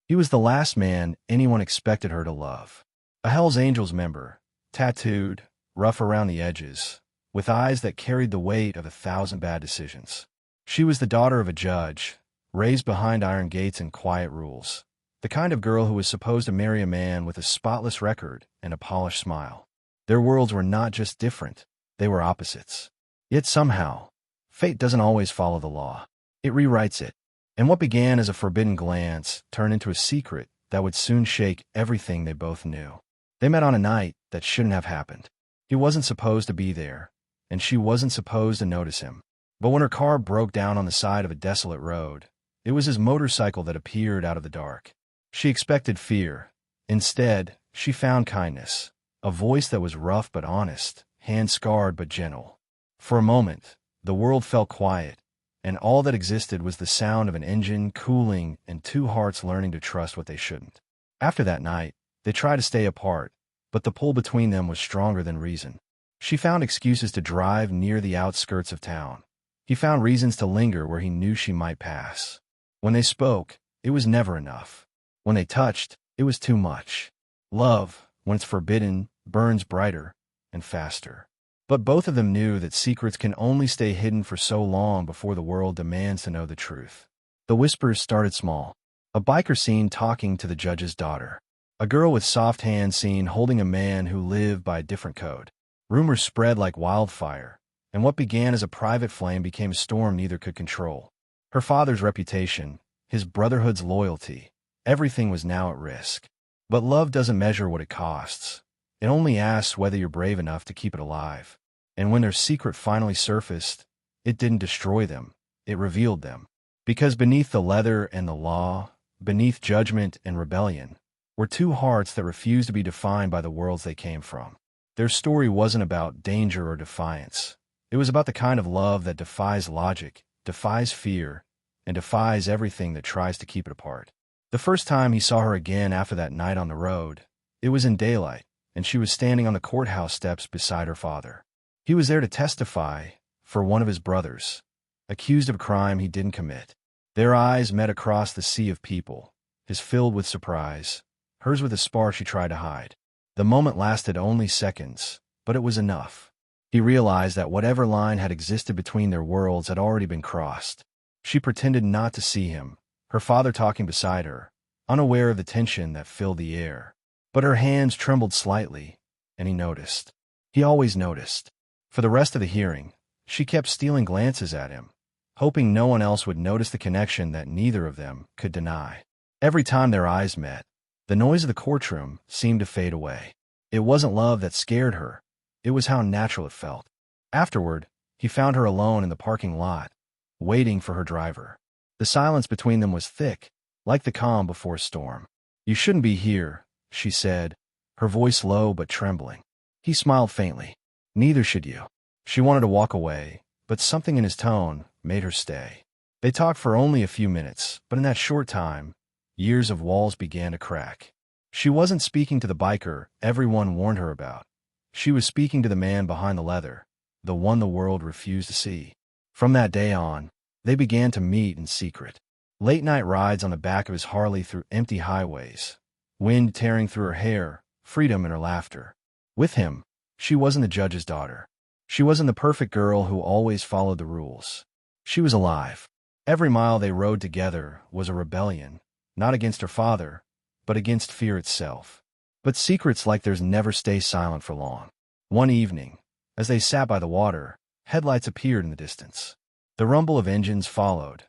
He was the last man anyone expected her to love. A Hells Angels member, tattooed, rough around the edges, with eyes that carried the weight of 1,000 bad decisions. She was the daughter of a judge, raised behind iron gates and quiet rules. The kind of girl who was supposed to marry a man with a spotless record and a polished smile. Their worlds were not just different, they were opposites. Yet somehow, fate doesn't always follow the law. It rewrites it. And what began as a forbidden glance turned into a secret that would soon shake everything they both knew. They met on a night that shouldn't have happened. He wasn't supposed to be there, and she wasn't supposed to notice him. But when her car broke down on the side of a desolate road, it was his motorcycle that appeared out of the dark. She expected fear. Instead, she found kindness, a voice that was rough but honest, hand-scarred but gentle. For a moment, the world felt quiet, and all that existed was the sound of an engine cooling and two hearts learning to trust what they shouldn't. After that night, they tried to stay apart, but the pull between them was stronger than reason. She found excuses to drive near the outskirts of town. He found reasons to linger where he knew she might pass. When they spoke, it was never enough. When they touched, it was too much. Love, when it's forbidden, burns brighter and faster. But both of them knew that secrets can only stay hidden for so long before the world demands to know the truth. The whispers started small. A biker seen talking to the judge's daughter. A girl with soft hands seen holding a man who lived by a different code. Rumors spread like wildfire, and what began as a private flame became a storm neither could control. Her father's reputation, his brotherhood's loyalty, everything was now at risk. But love doesn't measure what it costs. It only asks whether you're brave enough to keep it alive. And when their secret finally surfaced, it didn't destroy them, it revealed them. Because beneath the leather and the law, beneath judgment and rebellion, were two hearts that refused to be defined by the worlds they came from. Their story wasn't about danger or defiance. It was about the kind of love that defies logic, defies fear, and defies everything that tries to keep it apart. The first time he saw her again after that night on the road, it was in daylight, and she was standing on the courthouse steps beside her father. He was there to testify for one of his brothers, accused of a crime he didn't commit. Their eyes met across the sea of people, his filled with surprise, hers with a spark she tried to hide. The moment lasted only seconds, but it was enough. He realized that whatever line had existed between their worlds had already been crossed. She pretended not to see him, her father talking beside her, unaware of the tension that filled the air. But her hands trembled slightly, and he noticed. He always noticed. For the rest of the hearing, she kept stealing glances at him, hoping no one else would notice the connection that neither of them could deny. Every time their eyes met, the noise of the courtroom seemed to fade away. It wasn't love that scared her. It was how natural it felt. Afterward, he found her alone in the parking lot, waiting for her driver. The silence between them was thick, like the calm before a storm. "You shouldn't be here," she said, her voice low but trembling. He smiled faintly. "Neither should you." She wanted to walk away, but something in his tone made her stay. They talked for only a few minutes, but in that short time, years of walls began to crack. She wasn't speaking to the biker everyone warned her about. She was speaking to the man behind the leather, the one the world refused to see. From that day on, they began to meet in secret. Late-night rides on the back of his Harley through empty highways, wind tearing through her hair, freedom in her laughter. With him, she wasn't the judge's daughter. She wasn't the perfect girl who always followed the rules. She was alive. Every mile they rode together was a rebellion, not against her father, but against fear itself. But secrets like theirs never stay silent for long. One evening, as they sat by the water, headlights appeared in the distance. The rumble of engines followed,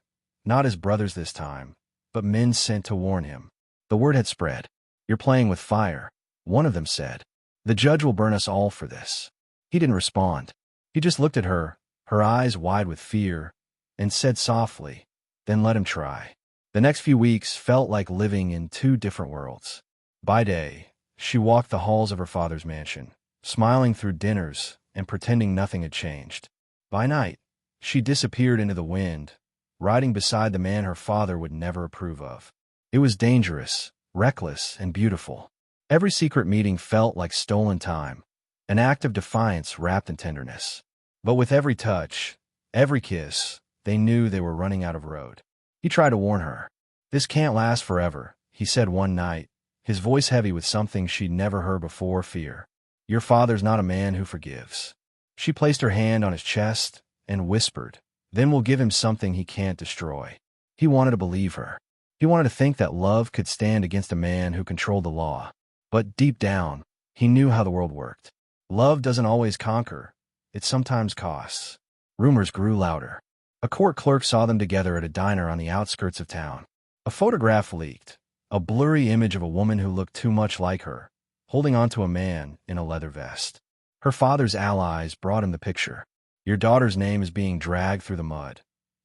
not his brothers this time, but men sent to warn him. The word had spread. "You're playing with fire," one of them said. "The judge will burn us all for this." He didn't respond. He just looked at her, her eyes wide with fear, and said softly, "Then let him try." The next few weeks felt like living in two different worlds. By day, she walked the halls of her father's mansion, smiling through dinners and pretending nothing had changed. By night, she disappeared into the wind, riding beside the man her father would never approve of. It was dangerous, reckless, and beautiful. Every secret meeting felt like stolen time, an act of defiance wrapped in tenderness. But with every touch, every kiss, they knew they were running out of road. He tried to warn her. "This can't last forever," he said one night, his voice heavy with something she'd never heard before, fear. Your father's not a man who forgives. She placed her hand on his chest and whispered, then we'll give him something he can't destroy. He wanted to believe her. He wanted to think that love could stand against a man who controlled the law. But deep down, he knew how the world worked. Love doesn't always conquer. It sometimes costs. Rumors grew louder. A court clerk saw them together at a diner on the outskirts of town. A photograph leaked, a blurry image of a woman who looked too much like her, holding onto a man in a leather vest. Her father's allies brought him the picture. Your daughter's name is being dragged through the mud,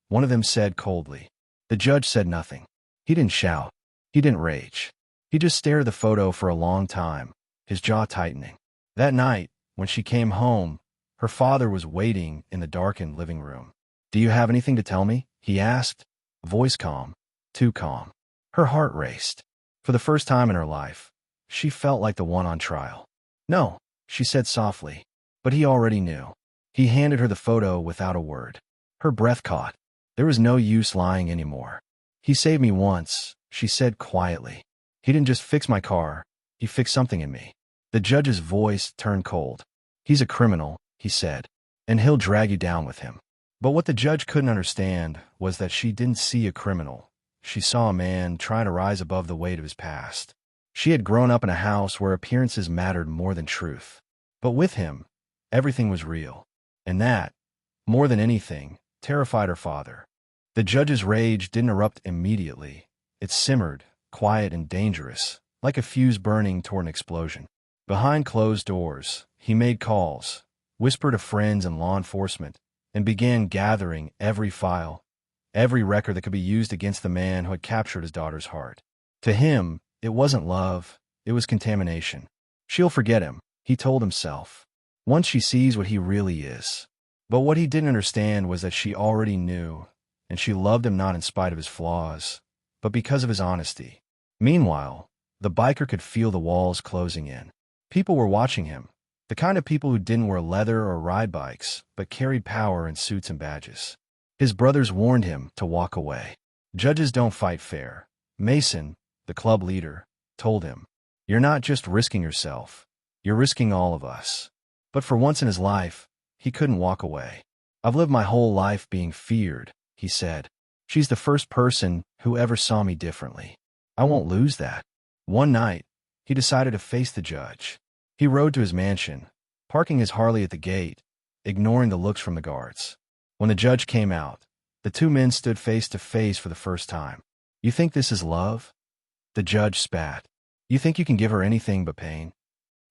one of them said coldly. The judge said nothing. He didn't shout. He didn't rage. He just stared at the photo for a long time, his jaw tightening. That night, when she came home, her father was waiting in the darkened living room. Do you have anything to tell me? He asked, voice calm, too calm. Her heart raced. For the first time in her life, she felt like the one on trial. No, she said softly, but he already knew. He handed her the photo without a word. Her breath caught. There was no use lying anymore. He saved me once, she said quietly. He didn't just fix my car, he fixed something in me. The judge's voice turned cold. He's a criminal, he said, and he'll drag you down with him. But what the judge couldn't understand was that she didn't see a criminal. She saw a man trying to rise above the weight of his past. She had grown up in a house where appearances mattered more than truth. But with him, everything was real. And that, more than anything, terrified her father. The judge's rage didn't erupt immediately. It simmered, quiet and dangerous, like a fuse burning toward an explosion. Behind closed doors, he made calls, whispered to friends and law enforcement, and began gathering every file, every record that could be used against the man who had captured his daughter's heart. To him, it wasn't love, it was contamination. She'll forget him, he told himself, once she sees what he really is. But what he didn't understand was that she already knew, and she loved him not in spite of his flaws, but because of his honesty. Meanwhile, the biker could feel the walls closing in. People were watching him, the kind of people who didn't wear leather or ride bikes, but carried power in suits and badges. His brothers warned him to walk away. Judges don't fight fair. Mason, the club leader, told him, you're not just risking yourself, you're risking all of us. But for once in his life, he couldn't walk away. I've lived my whole life being feared, he said. She's the first person who ever saw me differently. I won't lose that. One night, he decided to face the judge. He rode to his mansion, parking his Harley at the gate, ignoring the looks from the guards. When the judge came out, the two men stood face to face for the first time. You think this is love? The judge spat. You think you can give her anything but pain?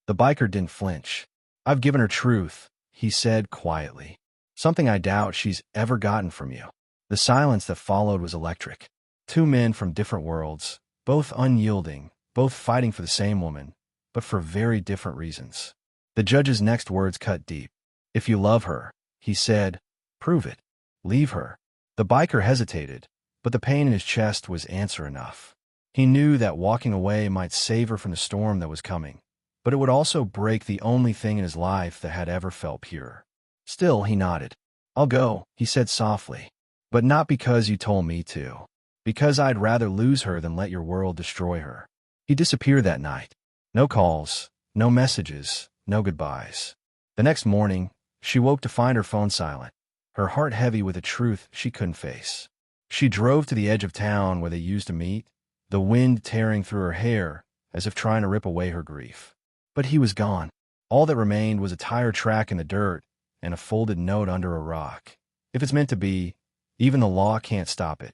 The biker didn't flinch. I've given her truth, he said quietly. Something I doubt she's ever gotten from you. The silence that followed was electric. Two men from different worlds, both unyielding, both fighting for the same woman, but for very different reasons. The judge's next words cut deep. If you love her, he said, prove it. Leave her. The biker hesitated, but the pain in his chest was answer enough. He knew that walking away might save her from the storm that was coming, but it would also break the only thing in his life that had ever felt pure. Still, he nodded. I'll go, he said softly. But not because you told me to. Because I'd rather lose her than let your world destroy her. He disappeared that night. No calls, no messages, no goodbyes. The next morning, she woke to find her phone silent, her heart heavy with a truth she couldn't face. She drove to the edge of town where they used to meet, the wind tearing through her hair as if trying to rip away her grief. But he was gone. All that remained was a tire track in the dirt and a folded note under a rock. If it's meant to be, even the law can't stop it.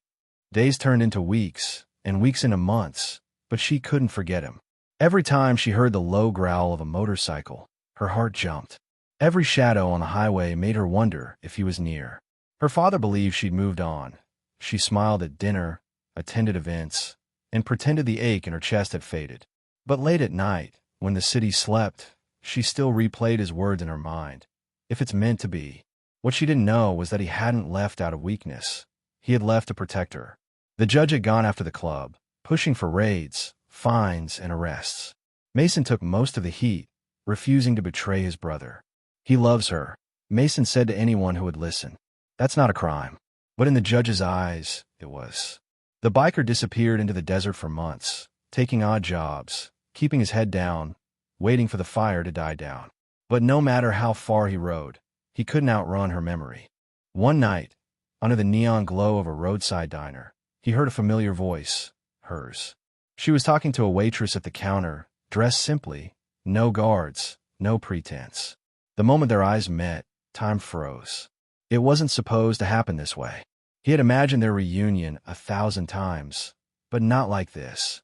Days turned into weeks, and weeks into months, but she couldn't forget him. Every time she heard the low growl of a motorcycle, her heart jumped. Every shadow on the highway made her wonder if he was near. Her father believed she'd moved on. She smiled at dinner, attended events, and pretended the ache in her chest had faded. But late at night, when the city slept, she still replayed his words in her mind. If it's meant to be. What she didn't know was that he hadn't left out of weakness. He had left to protect her. The judge had gone after the club, pushing for raids, fines, and arrests. Mason took most of the heat, refusing to betray his brother. He loves her, Mason said to anyone who would listen. That's not a crime. But in the judge's eyes, it was. The biker disappeared into the desert for months, taking odd jobs, keeping his head down, waiting for the fire to die down. But no matter how far he rode, he couldn't outrun her memory. One night, under the neon glow of a roadside diner, he heard a familiar voice, hers. She was talking to a waitress at the counter, dressed simply, no guards, no pretense. The moment their eyes met, time froze. It wasn't supposed to happen this way. He had imagined their reunion 1,000 times, but not like this.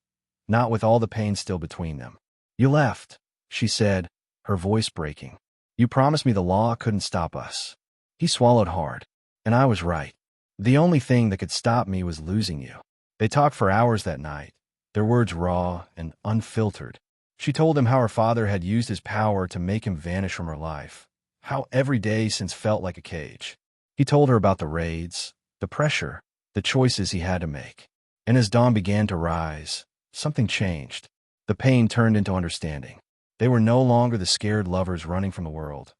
Not with all the pain still between them. "You left," she said, her voice breaking. "You promised me the law couldn't stop us." He swallowed hard. "And I was right. The only thing that could stop me was losing you." They talked for hours that night, their words raw and unfiltered. She told him how her father had used his power to make him vanish from her life, how every day since felt like a cage. He told her about the raids, the pressure, the choices he had to make. And as dawn began to rise, something changed. The pain turned into understanding. They were no longer the scared lovers running from the world.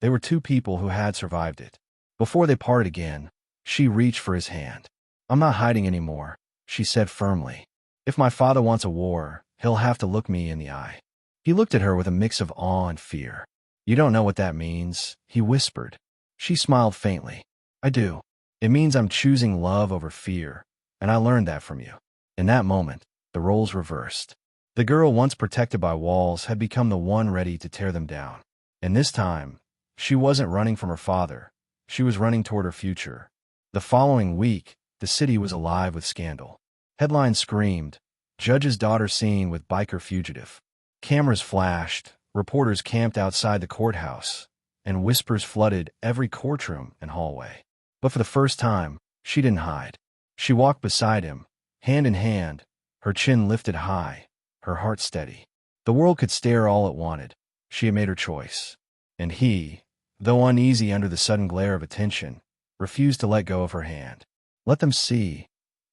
They were two people who had survived it. Before they parted again, she reached for his hand. "I'm not hiding anymore," she said firmly. "If my father wants a war, he'll have to look me in the eye." He looked at her with a mix of awe and fear. "You don't know what that means," he whispered. She smiled faintly. "I do. It means I'm choosing love over fear, and I learned that from you." In that moment, the roles reversed. The girl once protected by walls had become the one ready to tear them down. And this time, she wasn't running from her father. She was running toward her future. The following week, the city was alive with scandal. Headlines screamed, "Judge's daughter seen with biker fugitive." Cameras flashed, reporters camped outside the courthouse, and whispers flooded every courtroom and hallway. But for the first time, she didn't hide. She walked beside him, hand in hand, her chin lifted high, her heart steady. The world could stare all it wanted. She had made her choice. And he, though uneasy under the sudden glare of attention, refused to let go of her hand. "Let them see,"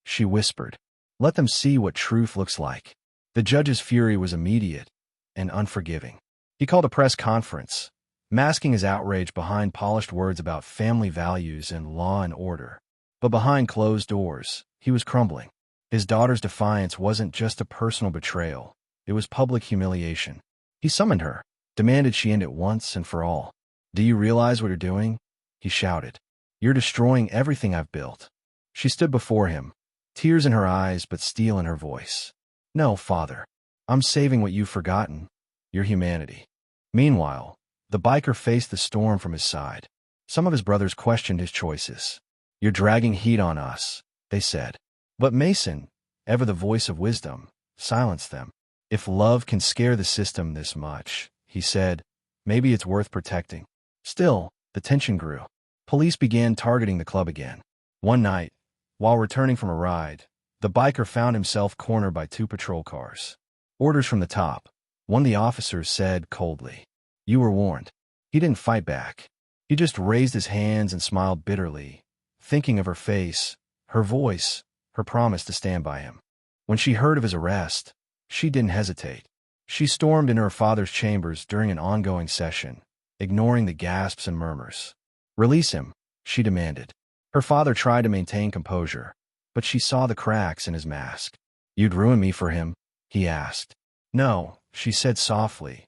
she whispered. "Let them see what truth looks like." The judge's fury was immediate and unforgiving. He called a press conference, masking his outrage behind polished words about family values and law and order. But behind closed doors, he was crumbling. His daughter's defiance wasn't just a personal betrayal. It was public humiliation. He summoned her, demanded she end it once and for all. "Do you realize what you're doing?" he shouted. "You're destroying everything I've built." She stood before him, tears in her eyes but steel in her voice. "No, Father. I'm saving what you've forgotten, your humanity." Meanwhile, the biker faced the storm from his side. Some of his brothers questioned his choices. "You're dragging heat on us," they said. But Mason, ever the voice of wisdom, silenced them. "If love can scare the system this much," he said, "maybe it's worth protecting." Still, the tension grew. Police began targeting the club again. One night, while returning from a ride, the biker found himself cornered by two patrol cars. "Orders from the top," one of the officers said coldly. "You were warned." He didn't fight back. He just raised his hands and smiled bitterly, thinking of her face, her voice, her promise to stand by him. When she heard of his arrest, she didn't hesitate. She stormed into her father's chambers during an ongoing session, ignoring the gasps and murmurs. "Release him," she demanded. Her father tried to maintain composure, but she saw the cracks in his mask. "You'd ruin me for him?" he asked. "No," she said softly.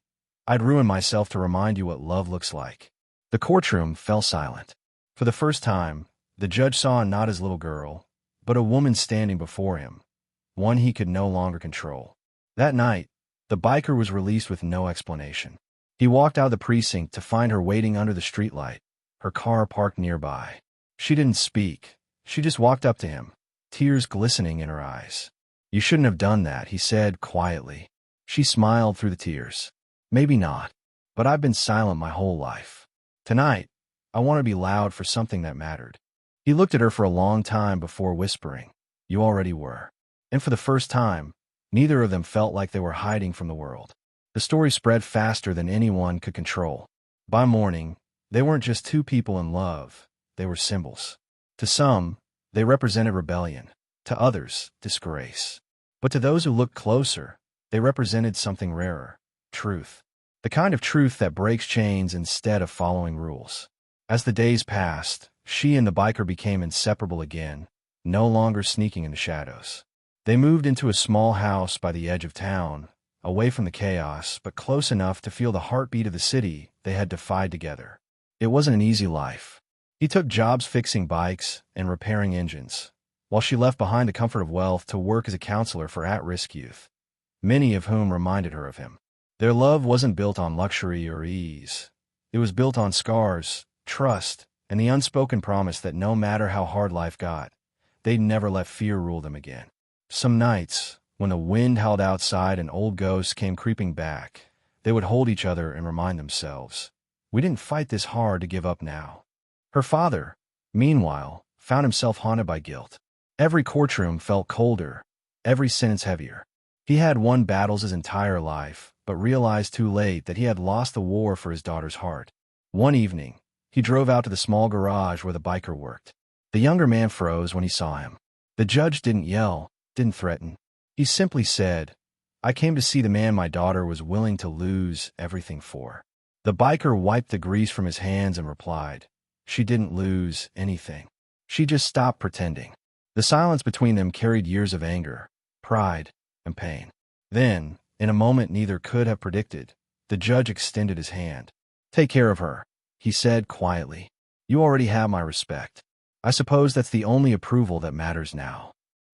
"I'd ruin myself to remind you what love looks like." The courtroom fell silent. For the first time, the judge saw not his little girl, but a woman standing before him, one he could no longer control. That night, the biker was released with no explanation. He walked out of the precinct to find her waiting under the streetlight, her car parked nearby. She didn't speak. She just walked up to him, tears glistening in her eyes. "You shouldn't have done that," he said quietly. She smiled through the tears. "Maybe not, but I've been silent my whole life. Tonight, I want to be loud for something that mattered." He looked at her for a long time before whispering, "You already were." And for the first time, neither of them felt like they were hiding from the world. The story spread faster than anyone could control. By morning, they weren't just two people in love, they were symbols. To some, they represented rebellion. To others, disgrace. But to those who looked closer, they represented something rarer, truth. The kind of truth that breaks chains instead of following rules. As the days passed, she and the biker became inseparable again, no longer sneaking in the shadows. They moved into a small house by the edge of town, away from the chaos, but close enough to feel the heartbeat of the city they had defied together. It wasn't an easy life. He took jobs fixing bikes and repairing engines, while she left behind the comfort of wealth to work as a counselor for at-risk youth, many of whom reminded her of him. Their love wasn't built on luxury or ease. It was built on scars, trust, and the unspoken promise that no matter how hard life got, they'd never let fear rule them again. Some nights, when the wind howled outside and old ghosts came creeping back, they would hold each other and remind themselves, "We didn't fight this hard to give up now." Her father, meanwhile, found himself haunted by guilt. Every courtroom felt colder, every sentence heavier. He had won battles his entire life, but realized too late that he had lost the war for his daughter's heart. One evening, he drove out to the small garage where the biker worked. The younger man froze when he saw him. The judge didn't yell, didn't threaten. He simply said, "I came to see the man my daughter was willing to lose everything for." The biker wiped the grease from his hands and replied, "She didn't lose anything. She just stopped pretending." The silence between them carried years of anger, pride, and pain. Then, in a moment neither could have predicted, the judge extended his hand. "Take care of her," he said quietly. "You already have my respect. I suppose that's the only approval that matters now."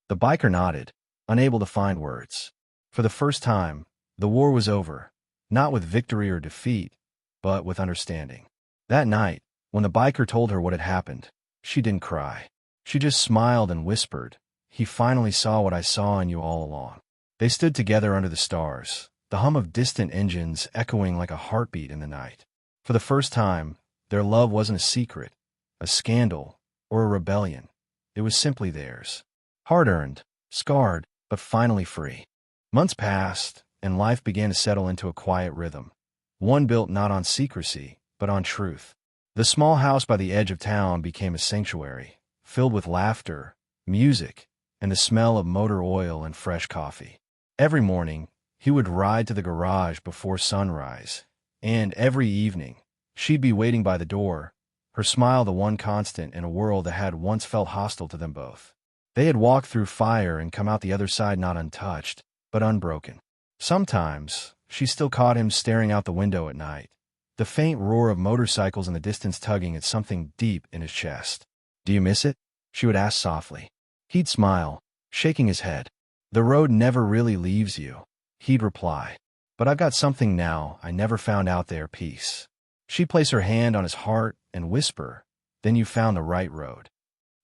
The biker nodded, unable to find words. For the first time, the war was over, not with victory or defeat, but with understanding. That night, when the biker told her what had happened, she didn't cry. She just smiled and whispered, "He finally saw what I saw in you all along." They stood together under the stars, the hum of distant engines echoing like a heartbeat in the night. For the first time, their love wasn't a secret, a scandal, or a rebellion. It was simply theirs. Hard-earned, scarred, but finally free. Months passed, and life began to settle into a quiet rhythm, one built not on secrecy, but on truth. The small house by the edge of town became a sanctuary, filled with laughter, music, and the smell of motor oil and fresh coffee. Every morning, he would ride to the garage before sunrise, and every evening, she'd be waiting by the door, her smile the one constant in a world that had once felt hostile to them both. They had walked through fire and come out the other side not untouched, but unbroken. Sometimes, she still caught him staring out the window at night, the faint roar of motorcycles in the distance tugging at something deep in his chest. "Do you miss it?" she would ask softly. He'd smile, shaking his head. "The road never really leaves you," he'd reply. "But I've got something now I never found out there, peace." She'd place her hand on his heart and whisper, "Then you found the right road."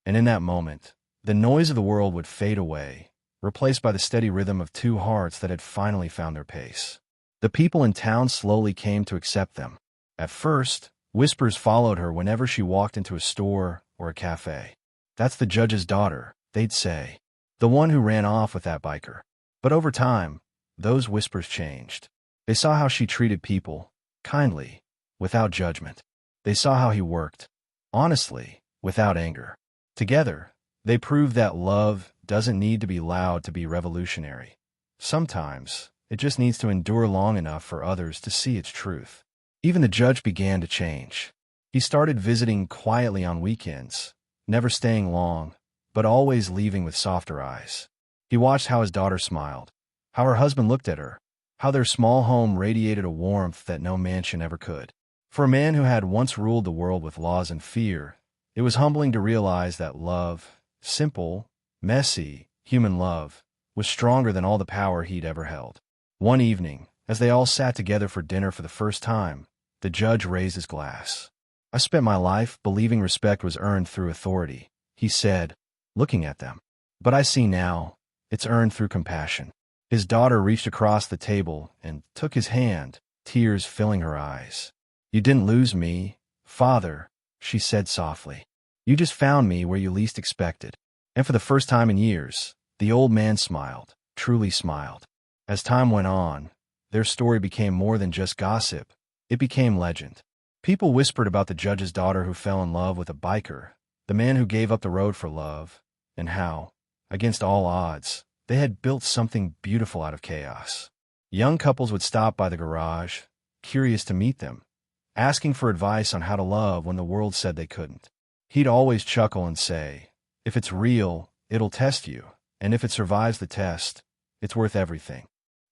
And in that moment, the noise of the world would fade away, replaced by the steady rhythm of two hearts that had finally found their pace. The people in town slowly came to accept them. At first, whispers followed her whenever she walked into a store or a cafe. "That's the judge's daughter," they'd say. "The one who ran off with that biker." But over time, those whispers changed. They saw how she treated people, kindly, without judgment. They saw how he worked, honestly, without anger. Together, they proved that love doesn't need to be loud to be revolutionary. Sometimes, it just needs to endure long enough for others to see its truth. Even the judge began to change. He started visiting quietly on weekends, never staying long, but always leaving with softer eyes. He watched how his daughter smiled, how her husband looked at her, how their small home radiated a warmth that no mansion ever could. For a man who had once ruled the world with laws and fear, it was humbling to realize that love, simple, messy, human love, was stronger than all the power he'd ever held. One evening, as they all sat together for dinner for the first time, the judge raised his glass. "I spent my life believing respect was earned through authority," he said, looking at them. "But I see now, it's earned through compassion." His daughter reached across the table and took his hand, tears filling her eyes. "You didn't lose me, Father," she said softly. "You just found me where you least expected." And for the first time in years, the old man smiled, truly smiled. As time went on, their story became more than just gossip. It became legend. People whispered about the judge's daughter who fell in love with a biker, the man who gave up the road for love, and how, against all odds, they had built something beautiful out of chaos. Young couples would stop by the garage, curious to meet them, asking for advice on how to love when the world said they couldn't. He'd always chuckle and say, "If it's real, it'll test you, and if it survives the test, it's worth everything.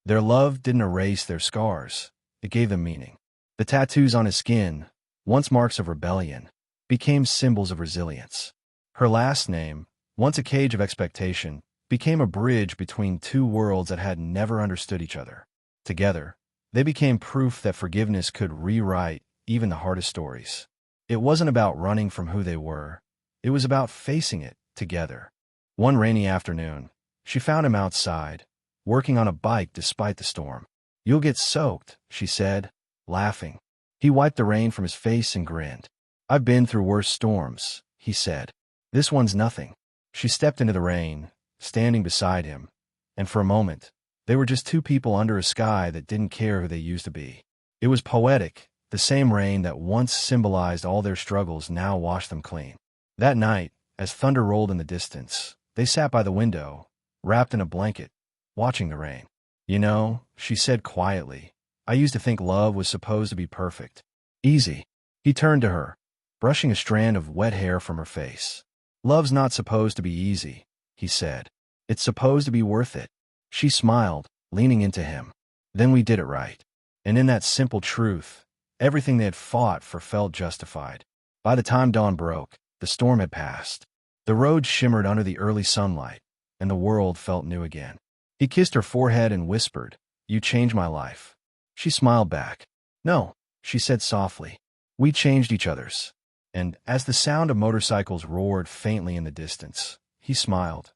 Their love didn't erase their scars. It gave them meaning. The tattoos on his skin, once marks of rebellion, became symbols of resilience. Her last name, once a cage of expectation, became a bridge between two worlds that had never understood each other. Together, they became proof that forgiveness could rewrite even the hardest stories. It wasn't about running from who they were. It was about facing it together. One rainy afternoon, she found him outside, working on a bike despite the storm. "You'll get soaked," she said, laughing. He wiped the rain from his face and grinned. "I've been through worse storms," he said. "This one's nothing." She stepped into the rain, standing beside him, and for a moment, they were just two people under a sky that didn't care who they used to be. It was poetic. The same rain that once symbolized all their struggles now washed them clean. That night, as thunder rolled in the distance, they sat by the window, wrapped in a blanket, watching the rain. "You know," she said quietly, "I used to think love was supposed to be perfect. Easy." He turned to her, brushing a strand of wet hair from her face. "Love's not supposed to be easy," he said. "It's supposed to be worth it." She smiled, leaning into him. "Then we did it right." And in that simple truth, everything they had fought for felt justified. By the time dawn broke, the storm had passed. The road shimmered under the early sunlight, and the world felt new again. He kissed her forehead and whispered, "You changed my life." She smiled back. "No," she said softly. "We changed each other's." And as the sound of motorcycles roared faintly in the distance, he smiled.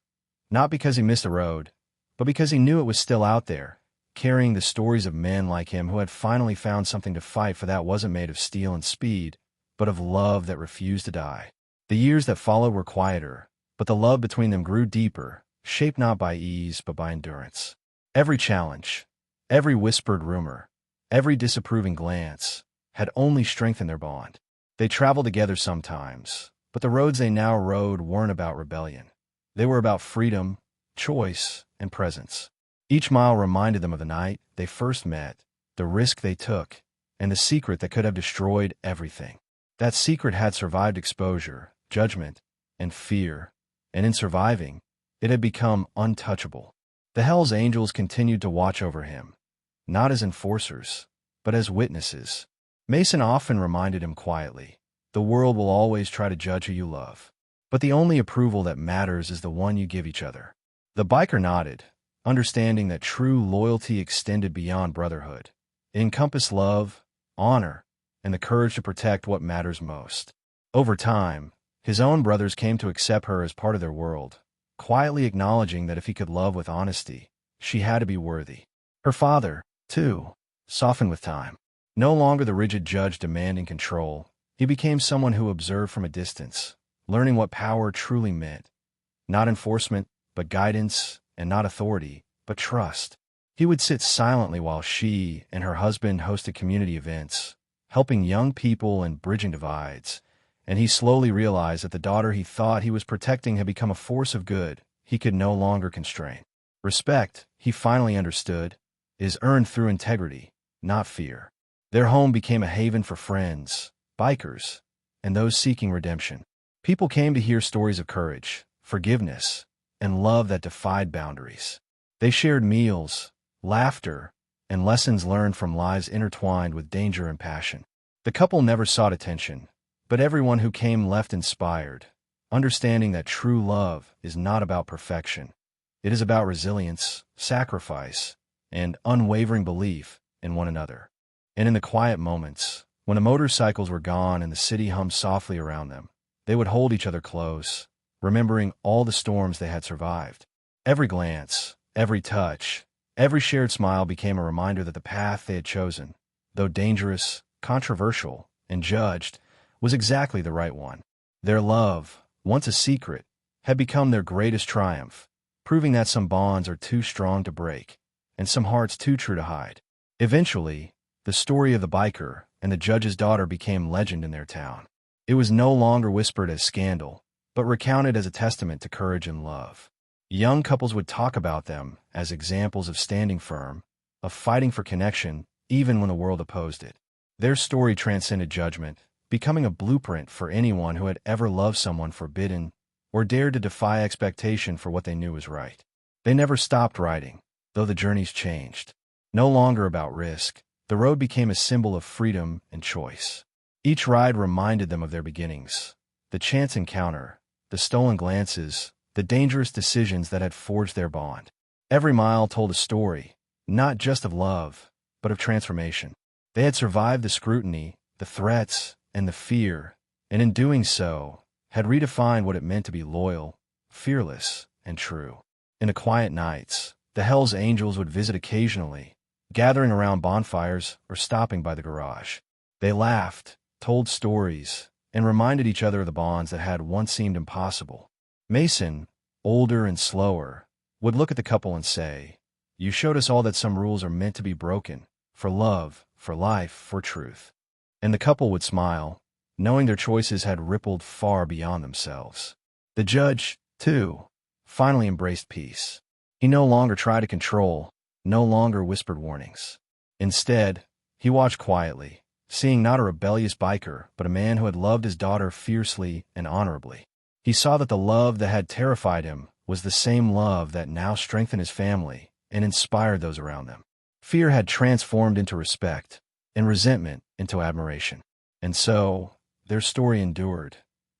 Not because he missed the road, but because he knew it was still out there, carrying the stories of men like him who had finally found something to fight for that wasn't made of steel and speed, but of love that refused to die. The years that followed were quieter, but the love between them grew deeper, shaped not by ease but by endurance. Every challenge, every whispered rumor, every disapproving glance had only strengthened their bond. They traveled together sometimes, but the roads they now rode weren't about rebellion. They were about freedom, choice, and presence. Each mile reminded them of the night they first met, the risk they took, and the secret that could have destroyed everything. That secret had survived exposure, judgment, and fear, and in surviving, it had become untouchable. The Hell's Angels continued to watch over him, not as enforcers, but as witnesses. Mason often reminded him quietly, "The world will always try to judge who you love, but the only approval that matters is the one you give each other." The biker nodded, understanding that true loyalty extended beyond brotherhood. It encompassed love, honor, and the courage to protect what matters most. Over time, his own brothers came to accept her as part of their world, quietly acknowledging that if he could love with honesty, she had to be worthy. Her father, too, softened with time. No longer the rigid judge demanding control, he became someone who observed from a distance, learning what power truly meant. Not enforcement, but guidance, and not authority, but trust. He would sit silently while she and her husband hosted community events, helping young people and bridging divides, and he slowly realized that the daughter he thought he was protecting had become a force of good he could no longer constrain. Respect, he finally understood, is earned through integrity, not fear. Their home became a haven for friends, bikers, and those seeking redemption. People came to hear stories of courage, forgiveness, and love that defied boundaries. They shared meals, laughter, and lessons learned from lives intertwined with danger and passion. The couple never sought attention, but everyone who came left inspired, understanding that true love is not about perfection. It is about resilience, sacrifice, and unwavering belief in one another. And in the quiet moments, when the motorcycles were gone and the city hummed softly around them, they would hold each other close, remembering all the storms they had survived. Every glance, every touch, every shared smile became a reminder that the path they had chosen, though dangerous, controversial, and judged, was exactly the right one. Their love, once a secret, had become their greatest triumph, proving that some bonds are too strong to break, and some hearts too true to hide. Eventually, the story of the biker and the judge's daughter became legend in their town. It was no longer whispered as scandal, but recounted as a testament to courage and love. Young couples would talk about them as examples of standing firm, of fighting for connection, even when the world opposed it. Their story transcended judgment, becoming a blueprint for anyone who had ever loved someone forbidden or dared to defy expectation for what they knew was right. They never stopped writing, though the journeys changed. No longer about risk, the road became a symbol of freedom and choice. Each ride reminded them of their beginnings, the chance encounter, the stolen glances, the dangerous decisions that had forged their bond. Every mile told a story, not just of love, but of transformation. They had survived the scrutiny, the threats, and the fear, and in doing so, had redefined what it meant to be loyal, fearless, and true. In the quiet nights, the Hells Angels would visit occasionally, gathering around bonfires or stopping by the garage. They laughed, told stories, and reminded each other of the bonds that had once seemed impossible. Mason, older and slower, would look at the couple and say, "You showed us all that some rules are meant to be broken, for love, for life, for truth." And the couple would smile, knowing their choices had rippled far beyond themselves. The judge, too, finally embraced peace. He no longer tried to control, no longer whispered warnings. Instead, he watched quietly, seeing not a rebellious biker, but a man who had loved his daughter fiercely and honorably. He saw that the love that had terrified him was the same love that now strengthened his family and inspired those around them. Fear had transformed into respect, and resentment into admiration. And so, their story endured,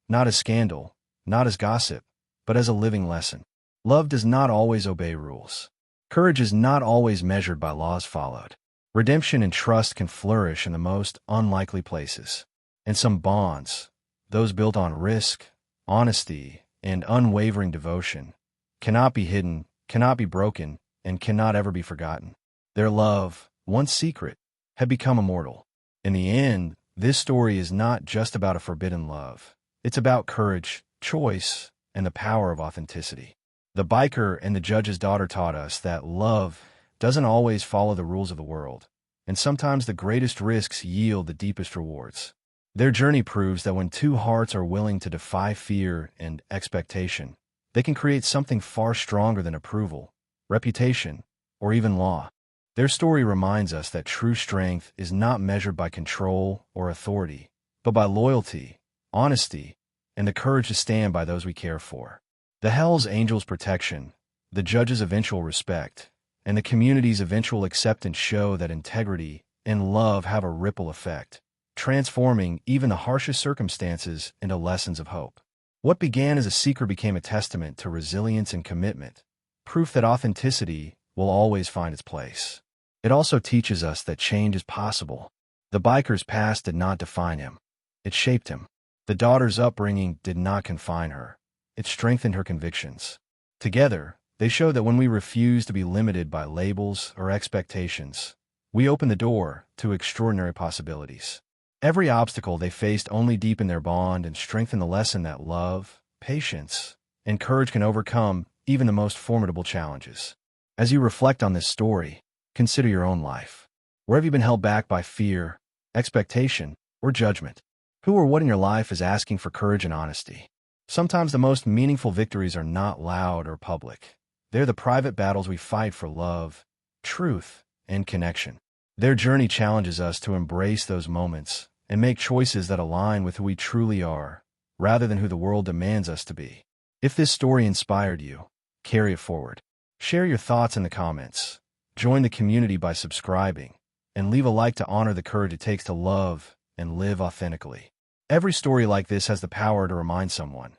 not as scandal, not as gossip, but as a living lesson. Love does not always obey rules. Courage is not always measured by laws followed. Redemption and trust can flourish in the most unlikely places. And some bonds, those built on risk, honesty, and unwavering devotion, cannot be hidden, cannot be broken, and cannot ever be forgotten. Their love, once secret, had become immortal. In the end, this story is not just about a forbidden love. It's about courage, choice, and the power of authenticity. The biker and the judge's daughter taught us that love doesn't always follow the rules of the world, and sometimes the greatest risks yield the deepest rewards. Their journey proves that when two hearts are willing to defy fear and expectation, they can create something far stronger than approval, reputation, or even law. Their story reminds us that true strength is not measured by control or authority, but by loyalty, honesty, and the courage to stand by those we care for. The Hells Angels' protection, the judge's eventual respect, and the community's eventual acceptance show that integrity and love have a ripple effect, transforming even the harshest circumstances into lessons of hope. What began as a secret became a testament to resilience and commitment, proof that authenticity will always find its place. It also teaches us that change is possible. The biker's past did not define him. It shaped him. The daughter's upbringing did not confine her. It strengthened her convictions. Together, they show that when we refuse to be limited by labels or expectations, we open the door to extraordinary possibilities. Every obstacle they faced only deepened their bond and strengthened the lesson that love, patience, and courage can overcome even the most formidable challenges. As you reflect on this story, consider your own life. Where have you been held back by fear, expectation, or judgment? Who or what in your life is asking for courage and honesty? Sometimes the most meaningful victories are not loud or public. They're the private battles we fight for love, truth, and connection. Their journey challenges us to embrace those moments and make choices that align with who we truly are, rather than who the world demands us to be. If this story inspired you, carry it forward. Share your thoughts in the comments. Join the community by subscribing, and leave a like to honor the courage it takes to love and live authentically. Every story like this has the power to remind someone,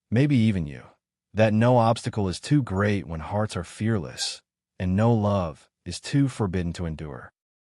maybe even you, that no obstacle is too great when hearts are fearless, and no love is too forbidden to endure.